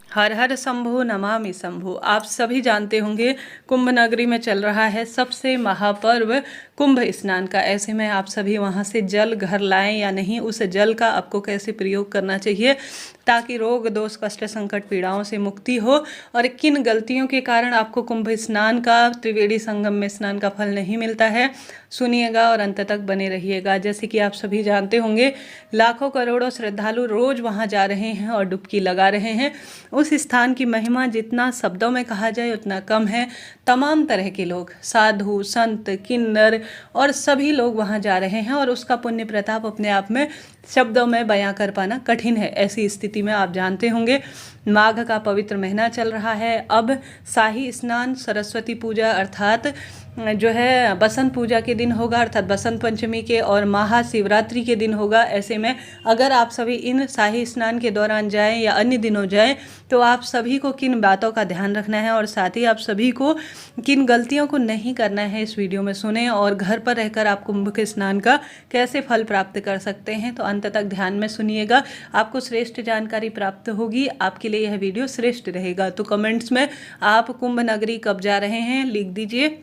हर हर शंभु नमामि शंभु। आप सभी जानते होंगे कुंभ नगरी में चल रहा है सबसे महापर्व कुंभ स्नान का। ऐसे में आप सभी वहां से जल घर लाएं या नहीं, उस जल का आपको कैसे प्रयोग करना चाहिए ताकि रोग दोष कष्ट संकट पीड़ाओं से मुक्ति हो, और किन गलतियों के कारण आपको कुंभ स्नान का त्रिवेणी संगम में स्नान का फल नहीं मिलता है, सुनिएगा और अंत तक बने रहिएगा। जैसे कि आप सभी जानते होंगे लाखों करोड़ों श्रद्धालु रोज वहां जा रहे हैं और डुबकी लगा रहे हैं। उस स्थान की महिमा जितना शब्दों में कहा जाए उतना कम है। तमाम तरह के लोग, साधु संत किन्नर और सभी लोग वहां जा रहे हैं और उसका पुण्य प्रताप अपने आप में शब्दों में बयां कर पाना कठिन है। ऐसी स्थिति में आप जानते होंगे माघ का पवित्र महीना चल रहा है। अब शाही स्नान सरस्वती पूजा अर्थात जो है बसंत पूजा के दिन होगा, अर्थात बसंत पंचमी के, और महाशिवरात्रि के दिन होगा। ऐसे में अगर आप सभी इन शाही स्नान के दौरान जाएं या अन्य दिनों जाएं तो आप सभी को किन बातों का ध्यान रखना है और साथ ही आप सभी को किन गलतियों को नहीं करना है इस वीडियो में सुने, और घर पर रहकर आप कुंभ के स्नान का कैसे फल प्राप्त कर सकते हैं। तो अंत तक ध्यान में सुनिएगा, आपको श्रेष्ठ जानकारी प्राप्त होगी, आपके लिए यह वीडियो श्रेष्ठ रहेगा। तो कमेंट्स में आप कुंभ नगरी कब जा रहे हैं लिख दीजिए,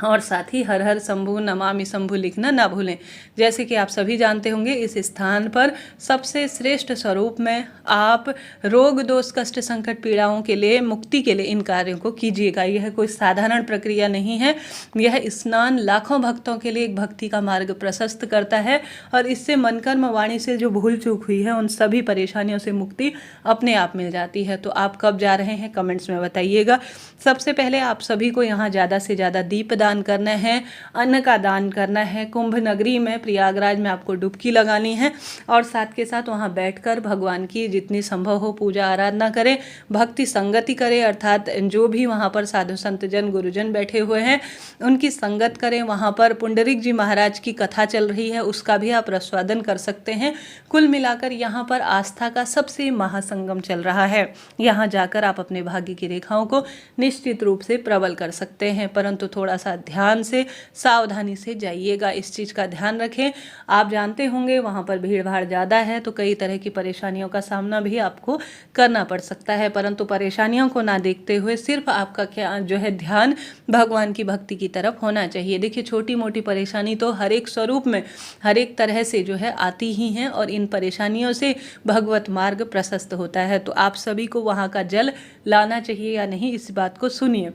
और साथ ही हर हर शंभु नमामि शंभु लिखना ना भूलें। जैसे कि आप सभी जानते होंगे इस स्थान पर सबसे श्रेष्ठ स्वरूप में आप रोग दोष कष्ट संकट पीड़ाओं के लिए मुक्ति के लिए इन कार्यों को कीजिएगा। यह कोई साधारण प्रक्रिया नहीं है। यह स्नान लाखों भक्तों के लिए एक भक्ति का मार्ग प्रशस्त करता है और इससे मन कर्म वाणी से जो भूल चूक हुई है उन सभी परेशानियों से मुक्ति अपने आप मिल जाती है। तो आप कब जा रहे हैं कमेंट्स में बताइएगा। सबसे पहले आप सभी को यहाँ ज़्यादा से ज़्यादा दीप दान करना है, अन्न का दान करना है। कुंभ नगरी में प्रयागराज में आपको डुबकी लगानी है और साथ के साथ वहां बैठकर भगवान की जितनी संभव हो पूजा आराधना करें, भक्ति संगति करें, अर्थात जो भी वहां पर साधु संत जन गुरुजन बैठे हुए हैं उनकी संगत करें। वहां पर पुंडरीक जी महाराज की कथा चल रही है, उसका भी आप रसवादन कर सकते हैं। कुल मिलाकर यहाँ पर आस्था का सबसे महासंगम चल रहा है। यहाँ जाकर आप अपने भाग्य की रेखाओं को निश्चित रूप से प्रबल कर सकते हैं, परंतु थोड़ा सा ध्यान से सावधानी से जाइएगा, इस चीज़ का ध्यान रखें। आप जानते होंगे वहाँ पर भीड़ भाड़ ज़्यादा है तो कई तरह की परेशानियों का सामना भी आपको करना पड़ सकता है, परंतु परेशानियों को ना देखते हुए सिर्फ आपका क्या जो है ध्यान भगवान की भक्ति की तरफ होना चाहिए। देखिए छोटी मोटी परेशानी तो हर एक स्वरूप में हर एक तरह से जो है आती ही हैं और इन परेशानियों से भगवत मार्ग प्रशस्त होता है। तो आप सभी को वहाँ का जल लाना चाहिए या नहीं इस बात को सुनिए।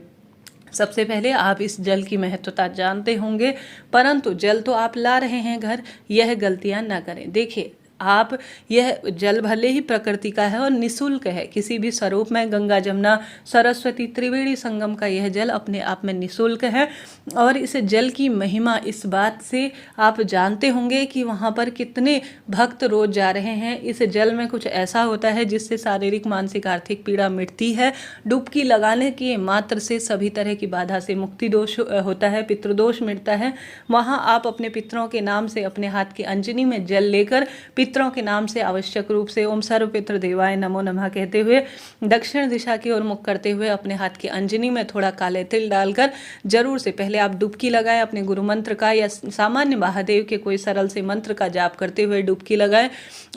सबसे पहले आप इस जल की महत्वता जानते होंगे, परंतु जल तो आप ला रहे हैं घर, यह गलतियां ना करें। देखिए आप यह जल भले ही प्रकृति का है और निःशुल्क है, किसी भी स्वरूप में गंगा जमुना सरस्वती त्रिवेणी संगम का यह जल अपने आप में निःशुल्क है। और इस जल की महिमा इस बात से आप जानते होंगे कि वहाँ पर कितने भक्त रोज जा रहे हैं। इस जल में कुछ ऐसा होता है जिससे शारीरिक मानसिक आर्थिक पीड़ा मिटती है। डुबकी लगाने के मात्र से सभी तरह की बाधा से मुक्ति दोष होता है, पितृदोष मिटता है। वहाँ आप अपने पितरों के नाम से अपने हाथ की अंजनी में जल लेकर पितरों के नाम से आवश्यक रूप से ओम सर्व पितृ देवाय नमो नमः कहते हुए दक्षिण दिशा की ओर मुख करते हुए अपने हाथ की अंजनी में थोड़ा काले तिल डालकर जरूर से पहले आप डुबकी लगाएं। अपने गुरु मंत्र का या सामान्य महादेव के कोई सरल से मंत्र का जाप करते हुए डुबकी लगाएं।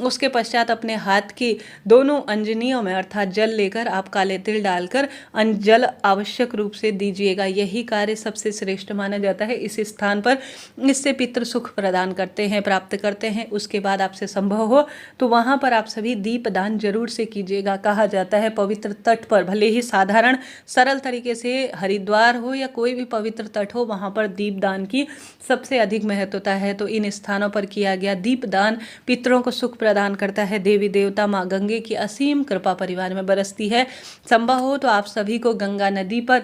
उसके पश्चात अपने हाथ की दोनों अंजनियों में अर्थात जल लेकर आप काले तिल डालकर जल आवश्यक रूप से दीजिएगा। यही कार्य सबसे श्रेष्ठ माना जाता है इस स्थान पर। इससे पितृ सुख प्रदान करते हैं, प्राप्त करते हैं। उसके बाद आपसे संभव हो तो वहां पर आप सभी दीप दान जरूर से कीजिएगा। कहा जाता है पवित्र तट पर, भले ही साधारण सरल तरीके से हरिद्वार हो या कोई भी पवित्र तट हो, वहां पर दीप दान की सबसे अधिक महत्वता है। तो इन स्थानों पर किया गया दीप दान पितरों को सुख प्रदान करता है। देवी देवता माँ गंगे की असीम कृपा परिवार में बरसती है। संभव हो तो आप सभी को गंगा नदी पर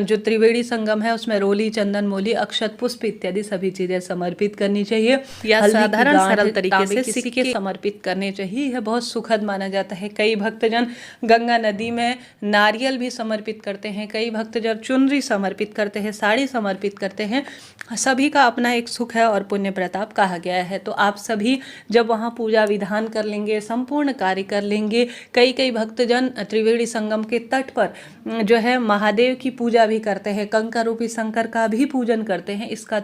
जो त्रिवेणी संगम है उसमें रोली चंदन मोली अक्षत पुष्प इत्यादि सभी चीजें समर्पित करनी चाहिए या साधारण सरल तरीके से सिक्के समर्पित करने चाहिए। यह बहुत सुखद माना जाता है। कई भक्तजन गंगा नदी में नारियल भी समर्पित करते हैं, कई भक्तजन चुनरी समर्पित करते हैं, साड़ी समर्पित करते हैं। सभी का अपना एक सुख है और पुण्य प्रताप कहा गया है। तो आप सभी जब वहाँ पूजा विधान कर लेंगे, संपूर्ण कार्य कर लेंगे, कई भक्तजन त्रिवेणी संगम के तट पर जो है महादेव की पूजा भी करते हैं, कंकर रूपी शंकर का भी पूजन करते हैं। इसका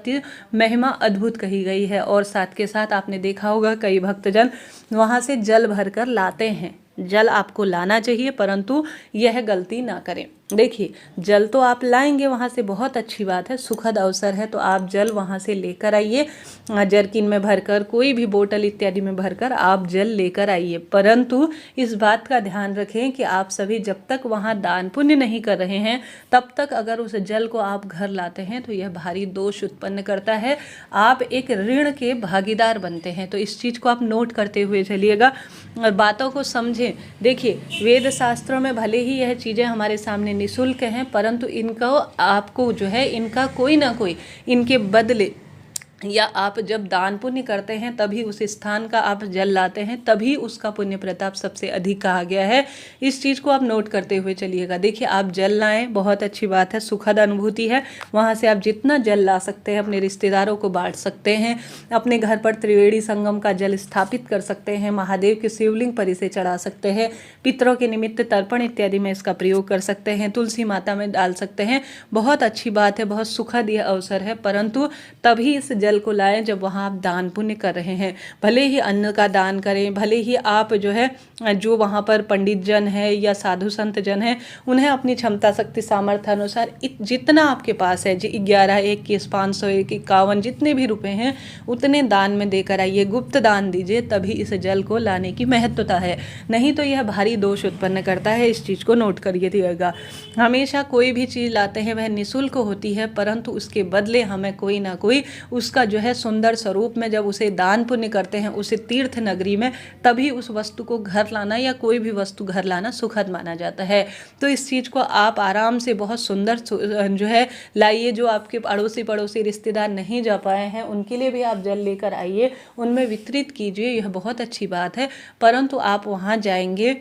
महिमा अद्भुत कही गई है। और साथ के साथ आपने देखा होगा कई भक्तजन वहाँ से जल भरकर लाते हैं। जल आपको लाना चाहिए, परंतु यह गलती ना करें। देखिए, जल तो आप लाएंगे वहाँ से, बहुत अच्छी बात है, सुखद अवसर है, तो आप जल वहाँ से लेकर आइए, जरकिन में भरकर, कोई भी बोतल इत्यादि में भरकर आप जल लेकर आइए। परंतु इस बात का ध्यान रखें कि आप सभी जब तक वहाँ दान पुण्य नहीं कर रहे हैं, तब तक अगर उस जल को आप घर लाते हैं तो यह भारी दोष उत्पन्न करता है, आप एक ऋण के भागीदार बनते हैं। तो इस चीज़ को आप नोट करते हुए चलिएगा और बातों को समझें। देखिए, वेद शास्त्रों में भले ही यह चीज़ें हमारे सामने निःशुल्क हैं, परंतु इनको आपको जो है, इनका कोई ना कोई इनके बदले, या आप जब दान पुण्य करते हैं तभी उस स्थान का आप जल लाते हैं, तभी उसका पुण्य प्रताप सबसे अधिक कहा गया है। इस चीज़ को आप नोट करते हुए चलिएगा। देखिए, आप जल लाएं, बहुत अच्छी बात है, सुखद अनुभूति है। वहाँ से आप जितना जल ला सकते हैं अपने रिश्तेदारों को बांट सकते हैं, अपने घर पर त्रिवेणी संगम का जल स्थापित कर सकते हैं, महादेव के शिवलिंग पर इसे चढ़ा सकते हैं, पितरों के निमित्त तर्पण इत्यादि में इसका प्रयोग कर सकते हैं, तुलसी माता में डाल सकते हैं। बहुत अच्छी बात है, बहुत सुखद यह अवसर है, परंतु तभी इस जल को लाएं जब वहाँ आप दान पुण्य कर रहे हैं। भले ही अन्न का दान करें, भले ही आप जो है, जो वहाँ पर पंडित जन है या साधु संत जन है, उन्हें अपनी क्षमता शक्ति सामर्थ्य अनुसार जितना आपके पास है, 11, 21, 501, 51 जितने भी रुपए हैं उतने दान में देकर आइए, गुप्त दान दीजिए, तभी इस जल को लाने की महत्वता है। नहीं तो यह भारी दोष उत्पन्न करता है, इस चीज़ को नोट करिएगा। हमेशा कोई भी चीज़ लाते हैं वह निःशुल्क होती है, परंतु उसके बदले हमें कोई ना कोई उसका जो है सुंदर स्वरूप में, जब उसे दान पुण्य करते हैं उसे तीर्थ नगरी में, तभी उस वस्तु को घर लाना या कोई भी वस्तु घर लाना सुखद माना जाता है। तो इस चीज़ को आप आराम से बहुत सुंदर जो है लाइए। जो आपके पड़ोसी रिश्तेदार नहीं जा पाए हैं उनके लिए भी आप जल लेकर आइए, उनमें वितरित कीजिए, यह बहुत अच्छी बात है। परंतु आप वहाँ जाएंगे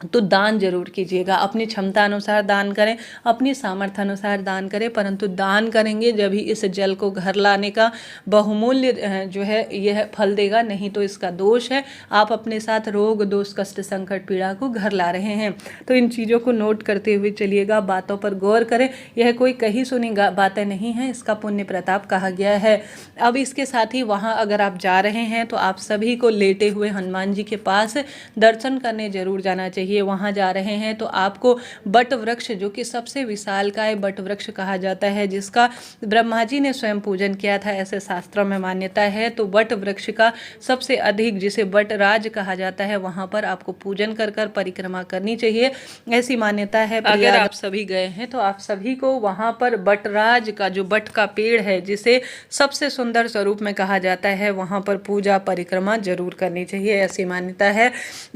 तो दान जरूर कीजिएगा, अपनी क्षमता अनुसार दान करें, अपनी सामर्थ्य अनुसार दान करें, परंतु दान करेंगे जब ही इस जल को घर लाने का बहुमूल्य जो है यह फल देगा, नहीं तो इसका दोष है, आप अपने साथ रोग दोष कष्ट संकट पीड़ा को घर ला रहे हैं। तो इन चीज़ों को नोट करते हुए चलिएगा, बातों पर गौर करें, यह कोई कही सुनी बातें नहीं हैं, इसका पुण्य प्रताप कहा गया है। अब इसके साथ ही वहाँ अगर आप जा रहे हैं तो आप सभी को लेटे हुए हनुमान जी के पास दर्शन करने जरूर जाना चाहिए। वहां जा रहे हैं तो आपको बट वृक्ष, जो कि सबसे विशालकाय बट वृक्ष कहा जाता है, जिसका ब्रह्मा जी ने स्वयं पूजन किया था, ऐसे शास्त्रों में मान्यता है, तो बट वृक्ष का सबसे अधिक, जिसे बटराज कहा जाता है, वहां पर आपको पूजन कर कर परिक्रमा करनी चाहिए, ऐसी मान्यता है। अगर आप सभी गए हैं तो आप सभी को वहां पर बटराज का, जो बट का पेड़ है जिसे सबसे सुंदर स्वरूप में कहा जाता है, वहां पर पूजा परिक्रमा जरूर करनी चाहिए, ऐसी मान्यता है।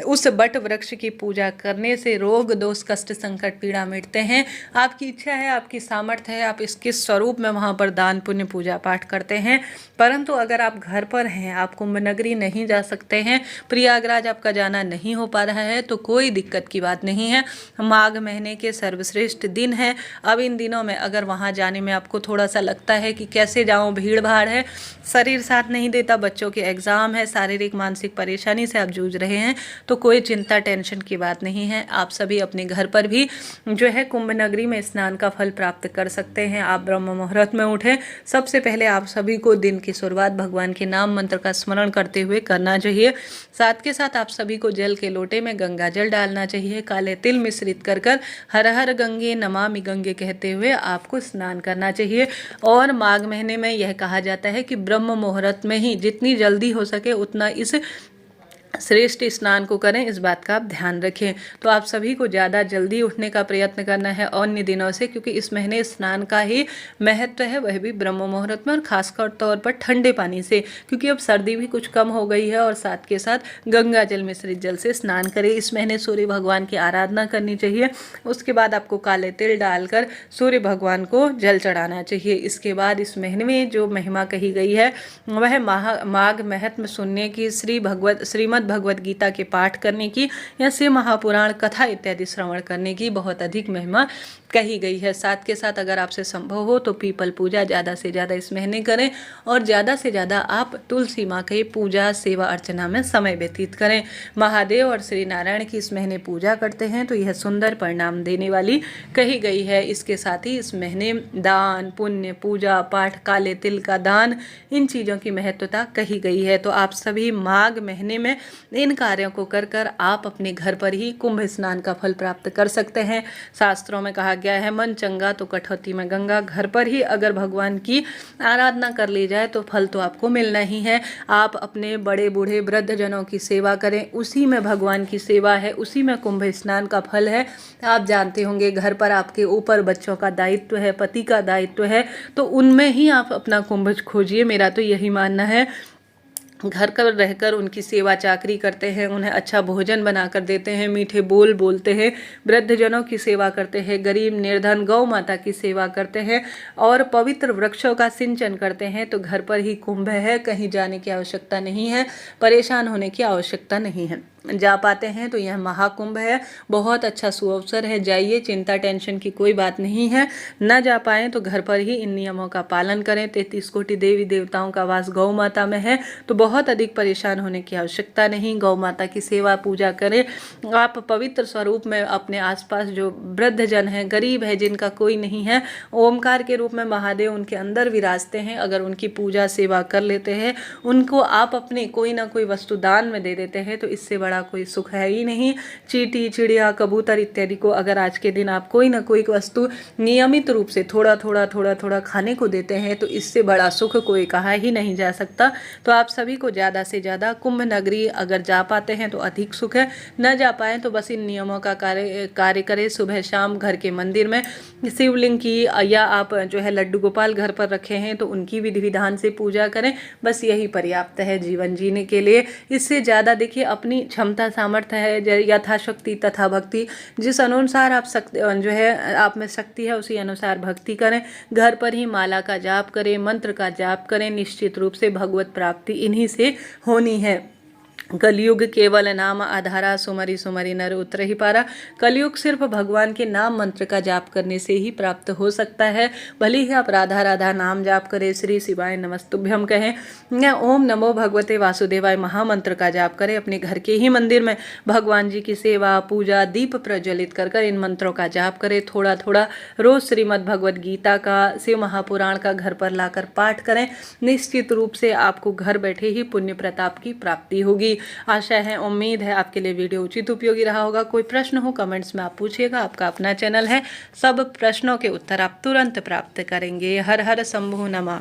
उस बट वृक्ष की पूजा करने से रोग दोष कष्ट संकट पीड़ा मिटते हैं। आपकी इच्छा है, आपकी सामर्थ्य है, आप इसके स्वरूप में वहां पर दान पुण्य पूजा पाठ करते हैं। परंतु अगर आप घर पर हैं, आप कुंभ नगरी नहीं जा सकते हैं, प्रयागराज आपका जाना नहीं हो पा रहा है, तो कोई दिक्कत की बात नहीं है। माघ महीने के सर्वश्रेष्ठ दिन है। अब इन दिनों में अगर वहां जाने में आपको थोड़ा सा लगता है कि कैसे जाऊं, भीड़ भाड़ है, शरीर साथ नहीं देता, बच्चों के एग्जाम है, शारीरिक मानसिक परेशानी से आप जूझ रहे हैं, तो कोई चिंता टेंशन की बात नहीं है। आप सभी अपने घर पर भी जो है कुंभ नगरी में स्नान का फल प्राप्त कर सकते हैं। आप ब्रह्म मुहूर्त में उठें, सबसे पहले आप सभी को दिन की शुरुआत भगवान के नाम मंत्र का स्मरण करते हुए करना चाहिए। साथ के साथ आप सभी को जल के लोटे में गंगा जल डालना चाहिए, काले तिल मिश्रित कर कर हर हर गंगे नमामि गंगे कहते हुए आपको स्नान करना चाहिए। और माघ महीने में यह कहा जाता है कि ब्रह्म मुहूर्त में ही जितनी जल्दी हो सके उतना इस श्रेष्ठ स्नान को करें, इस बात का आप ध्यान रखें। तो आप सभी को ज़्यादा जल्दी उठने का प्रयत्न करना है अन्य दिनों से, क्योंकि इस महीने स्नान का ही महत्व है, वह भी ब्रह्म मुहूर्त में, और खासकर तौर पर ठंडे पानी से, क्योंकि अब सर्दी भी कुछ कम हो गई है। और साथ के साथ गंगा जल मिश्रित जल से स्नान करें। इस महीने सूर्य भगवान की आराधना करनी चाहिए। उसके बाद आपको काले तिल डालकर सूर्य भगवान को जल चढ़ाना चाहिए। इसके बाद इस महीने में जो महिमा कही गई है वह माघ महत्म सुनने की, श्रीमद् भगवत गीता के पाठ करने की, या शिव महापुराण कथा इत्यादि श्रवण करने की बहुत अधिक महिमा कही गई है। साथ के साथ अगर आपसे संभव हो तो पीपल पूजा ज़्यादा से ज़्यादा इस महीने करें, और ज़्यादा से ज़्यादा आप तुलसी माँ की पूजा सेवा अर्चना में समय व्यतीत करें। महादेव और श्री नारायण की इस महीने पूजा करते हैं तो यह सुंदर परिणाम देने वाली कही गई है। इसके साथ ही इस महीने दान पुण्य पूजा पाठ, काले तिल का दान, इन चीज़ों की महत्वता कही गई है। तो आप सभी माघ महीने में इन कार्यों को कर कर आप अपने घर पर ही कुंभ स्नान का फल प्राप्त कर सकते हैं। शास्त्रों में कहा गया है, मन चंगा तो कटौती में गंगा। घर पर ही अगर भगवान की आराधना कर ली जाए तो फल तो आपको मिलना ही है। आप अपने बड़े बूढ़े वृद्ध जनों की सेवा करें, उसी में भगवान की सेवा है, उसी में कुंभ स्नान का फल है। आप जानते होंगे घर पर आपके ऊपर बच्चों का दायित्व है, पति का दायित्व है, तो उनमें ही आप अपना कुंभ खोजिए। मेरा तो यही मानना है। घर पर रहकर उनकी सेवा चाकरी करते हैं, उन्हें अच्छा भोजन बनाकर देते हैं, मीठे बोल बोलते हैं, वृद्धजनों की सेवा करते हैं, गरीब निर्धन गौ माता की सेवा करते हैं और पवित्र वृक्षों का सिंचन करते हैं, तो घर पर ही कुंभ है। कहीं जाने की आवश्यकता नहीं है, परेशान होने की आवश्यकता नहीं है। जा पाते हैं तो यह महाकुंभ है, बहुत अच्छा सुअवसर है, जाइए, चिंता टेंशन की कोई बात नहीं है। न जा पाएँ तो घर पर ही इन नियमों का पालन करें। 33 कोटि देवी देवताओं का वास गौ माता में है, तो बहुत अधिक परेशान होने की आवश्यकता नहीं। गौ माता की सेवा पूजा करें। आप पवित्र स्वरूप में अपने आसपास जो वृद्ध जन हैं, गरीब है, जिनका कोई नहीं है, ओमकार के रूप में महादेव उनके अंदर विराजते हैं। अगर उनकी पूजा सेवा कर लेते हैं, उनको आप अपने कोई ना कोई वस्तु दान में दे देते हैं, तो इससे बड़ा कोई सुख है ही नहीं। चींटी, चिड़िया, कबूतर इत्यादि को अगर आज के दिन आप कोई ना कोई वस्तु नियमित रूप से थोड़ा थोड़ा खाने को देते हैं, तो इससे बड़ा सुख कोई कहा ही नहीं जा सकता। तो आप सभी को ज़्यादा से ज़्यादा कुंभ नगरी अगर जा पाते हैं तो अधिक सुख है, न जा पाएँ तो बस इन नियमों का कार्य करें। सुबह शाम घर के मंदिर में शिवलिंग की या आप जो है लड्डू गोपाल घर पर रखे हैं तो उनकी विधि विधान से पूजा करें। बस यही पर्याप्त है जीवन जीने के लिए। इससे ज़्यादा देखिए, अपनी क्षमता सामर्थ्य है, यथाशक्ति तथा भक्ति, जिस अनुसार आप जो है आप में शक्ति है उसी अनुसार भक्ति करें। घर पर ही माला का जाप करें, मंत्र का जाप करें। निश्चित रूप से भगवत प्राप्ति इन्हीं से होनी है। कलयुग केवल नाम आधारा, सुमरी सुमरी नर उतर ही पारा। कलयुग सिर्फ भगवान के नाम मंत्र का जाप करने से ही प्राप्त हो सकता है। भले ही आप राधा राधा नाम जाप करें, श्री शिवाय नमस्तुभ्यम कहें या ओम नमो भगवते वासुदेवाय महामंत्र का जाप करें, अपने घर के ही मंदिर में भगवान जी की सेवा पूजा दीप प्रज्वलित कर इन मंत्रों का जाप करें। थोड़ा थोड़ा रोज श्रीमद् भगवद गीता का, शिव महापुराण का घर पर लाकर पाठ करें। निश्चित रूप से आपको घर बैठे ही पुण्य प्रताप की प्राप्ति होगी। आशा है, उम्मीद है आपके लिए वीडियो उचित उपयोगी रहा होगा। कोई प्रश्न हो कमेंट्स में आप पूछिएगा। आपका अपना चैनल है, सब प्रश्नों के उत्तर आप तुरंत प्राप्त करेंगे। हर हर शंभु नमामि।